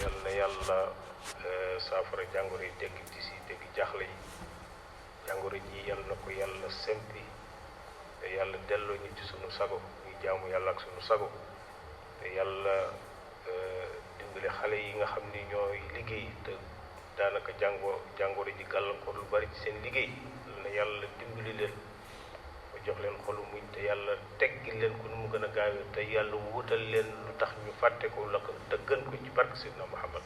yal na yàlla saafara jàngoro yi dégg dis yi dégg jaaxle yi jàngoro ji yal na ko yàlla sempi te yàlla delloo ñu ci sunu sago ñu jaamu yàlla ak sunu sago te yàlla dimbale xale yi nga xam ni ñooy liggéey te daanaka jàngoro ji gàllankoor lu bari ci seen liggéey yal na yàlla dimbali leen ba jox leen xolu muñ te yàlla teggi leen ko nu mu gën a gaawee te yàlla wutal leen lu tax ñu fàtte ko la ko te gën ko ci barke Seydina Muhammad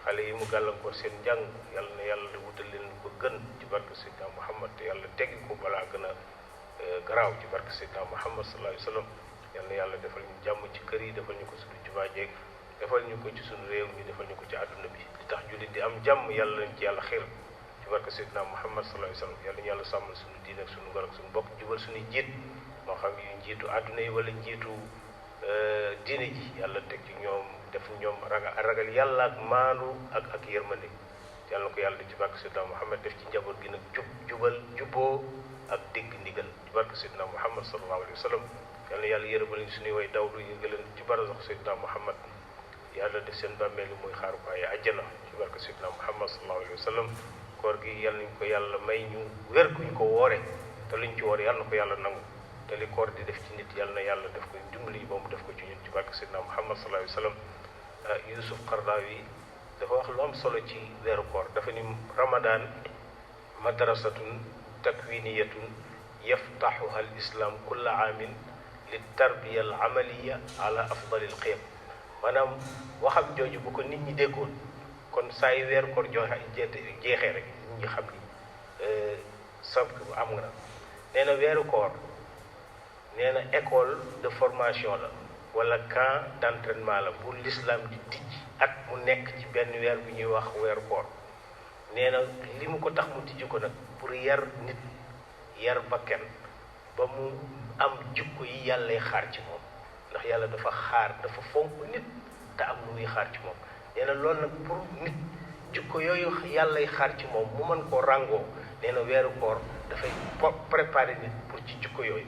xale yi mu gàllankoor seen njàng yàlla na yàlla wutal leen lu ko gën ci barke Seydina Muhammad te yàlla teggi ko balaa gën a garaaw ci barke Seydina Muhammad sallallahu alayhi wa sallam yal na yàlla defal ñu jàmm ci kër yi defal ñu ko suñu jumaa jeeg defal ñu ko ci suñu réew mi defal ñu ko ci àdduna bi li tax jullit di am jàmm yàlla lañ ci yàlla xir ci barke Seydina Muhammad sallallahu alayhi wa sallam yàlla ñu yàlla sàmmal suñu diine ak suñu ngor ak suñu bokk jubal suñuy jiit moo xam yu njiitu àdduna yi wala njiitu diine ji yàlla teg ci ñoom def ñoom ragal yàlla ak maanu ak yërmande yàlla na ko yàlla ci barke Seydina Muhammad def ci njaboot gi nag jubal juboo ak dégg ndigal ci barke Seydina Muhammad sallallahu alayhi wa sallam yàlla na yàlla yërëmal ñu suñuy way dawlu yëgaleen ci barsax Seydina Muhammad yàlla def seen bàmmeel yi muy xaarukaay àjjana ci barke Seydina Muhammad sallallahu alayhi wa sallam koor gi yàlla nañ ko yàlla may ñu wér kuñ ko woore te luñ ci woore yàlla na ko yàlla nangu te li koor di def ci nit yàlla na yàlla def ko dimbali ba mu def ko ci ñun ci barke Seydina Muhammad sallallahu alayhi wa sallam Yusuf Qaradawi dafa wax lu am solo ci weeru koor dafa ni Ramadan madrasatun takwiniyatun yaftaxuha al islam kulla aamin li tarbiya al amaliya ala afdali al qiyam maanaam waxam jooju bu ko nit ñi déggoon kon saa yu weeru koor jeexee rek nit ñi xam ni sànq bu am nga nee na weeru koor nee na école de formation la wala camp d'entraînement la bu l'islam di tijj at mu nekk ci benn weer bu ñuy wax weeru koor nee na li mu ko tax mu tijj ko nag pour yar nit yar bakken ba mu am jikko yi yàllay xaar ci moom ndax yàlla dafa fonk nit te am lu muy xaar ci moom nee na loolu nag pour nit jikko yooyu yàllay xaar ci moom mu mën koo ràngoo nee na weeru koor dafay préparer nit pour ci jikko yooyu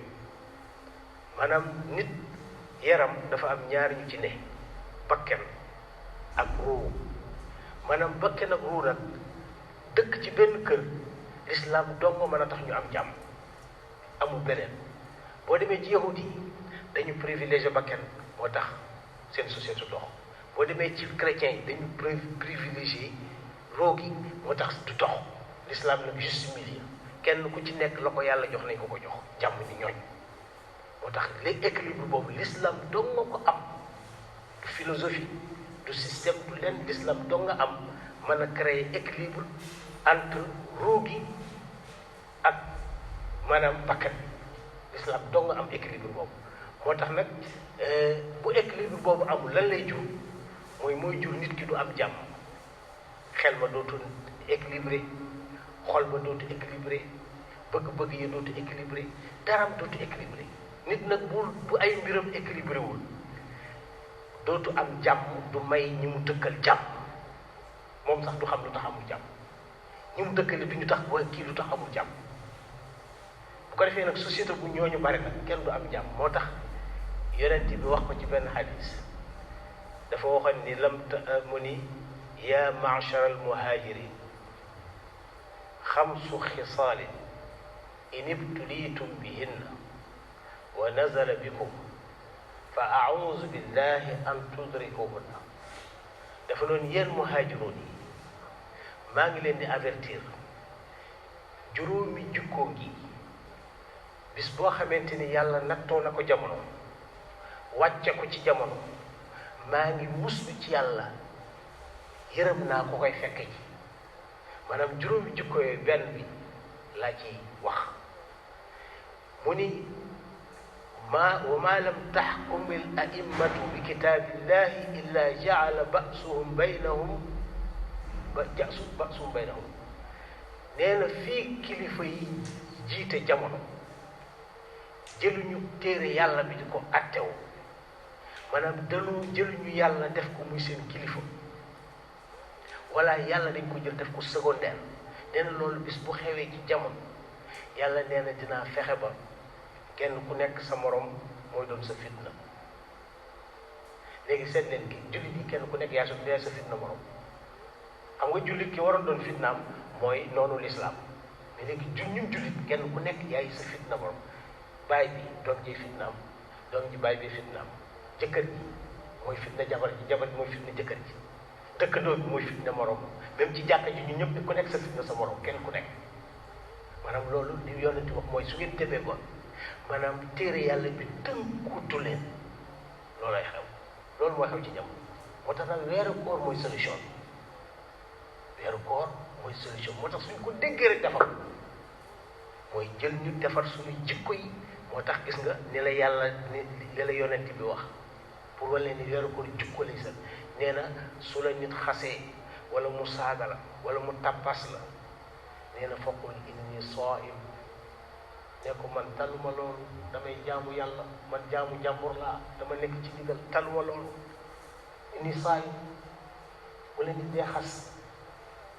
maanaam nit yaram dafa am ñaari ñu ci ne bakken ak ruu maanaam bakken ak ruu nag dëkk ci benn kër lislaam dong mën a tax ñu am jàmm amul beneen boo demee ci yahudi yi dañu privilégié bakken moo tax seen société dox boo demee ci chrétiens yi dañu privilégié roo gi moo tax du dox l'islam nag juste milieu kenn ku ci nekk la ko yàlla jox nañ ko jox jàmm ni ñooñ moo tax léegi équilibre boobu l'islam dong nga ko am du philosophie du système du leen l'islam dong nga am mën a créer équilibre entre ruu gi ak maanaam bakkan l'islam dong nga am équilibre boobu moo tax nag bu équilibre boobu amul lan lay jur mooy jur nit ki du am jàmm xel ma dootu équilibré xol ba dootu équilibré bëgg-bëgg yi dootu équilibré daram dootu équilibré nit nag bu ay mbiram équilibré wul dootu am jàmm du may ñi mu dëkkal jàmm moom sax du xam lu tax amul jàmm ñi mu dëkkale du ñu tax booy kii lu tax amul jàmm bu ko defee nag société bu ñooñu bari nag kenn du am jàmm moo tax yonent bi wax ko ci benn xadis dafa waxoon ni mu ni yaa ma'shar al muhajirin xamsu xisaalin in ibtulitum bihinna wa nazala bikum fa a'uuzu billahi an tudrikuhunna dafa noonu yéen muhaajiroon yi maa ngi leen di avertir juróomi jukkoo ngi bis boo xamante ni yàlla nattoo na ko jamono wàcce ko ci jamono maa ngi muslu ci yàlla yërëm naa ko koy fekk ji maanaam juróomi jukko yooyu benn bi laa ci wax mu ni wa ma lam taxkum al a'immatu bi kitaabillahi illa jaala ba'suhum baynahum nee na fii kilifa yi jiite jamono jëluñu téere yàlla bi di ko attew maanaam jëluñu yàlla def ko muy seen kilifa wala yàlla dañ ko jël def ko secondaire nee na loolu bis bu xewee ci jamono yàlla nee na dinaa fexe ba kenn ku nekk sa morom mooy doon sa fitna léegi seet leen ki jullit yi kenn ku nekk yaa sa fitna morom xam nga jullit ki waroon doon fitnaam mooy noonu lislaam mais léegi ñun jullit kenn ku nekk yaay sa fitna morom baay bi doom ji fitnaam doom ji baay bi fitnaam jëkkër ji mooy fitna jabar ji jabar ji mooy fitna jëkkër ji dëkkandoo bi mooy fitna morom même ci jàkka ji ñu ñëpp ku nekk sa fitna sa morom kenn ku nekk maanaam loolu li yonent wax mooy su ngeen demee kon maanaam téere yàlla bi tënkutu leen loolay xew loolu mooy xew ci jamono moo tax nag weeru koor mooy solution weeru koor mooy solution moo tax suñ ko déggee rek defar mooy jël ñu defar suñu jikko yi moo tax gis nga ni la yàlla ni la yonent bi wax pour wane ni weeru koor jikko lay seen nee na su la nit xasee wala mu saaga la wala mu tappas la nee na fokkul inni saa'im ne ko man taluma loolu damay jaamu yàlla man jaamu jàmbur laa dama nekk ci digal taluma loolu inni saa'im bu leen nit dee xas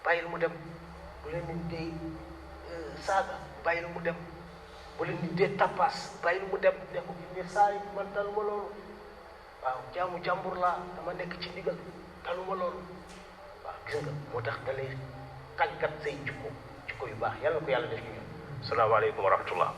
bàyyil mu dem bu leen nit dee saaga bàyyil mu dem bu leen nit dee tappas bàyyil mu dem ne ko inni saa'im man taluma loolu waaw jaamu jàmbur laa dama nekk ci digal taluma loolu waaw gis nga moo tax da lay tàggat say jikko yu baax yàlla ko yàlla def ñu ñun salaamaaleykum wa rahmatullah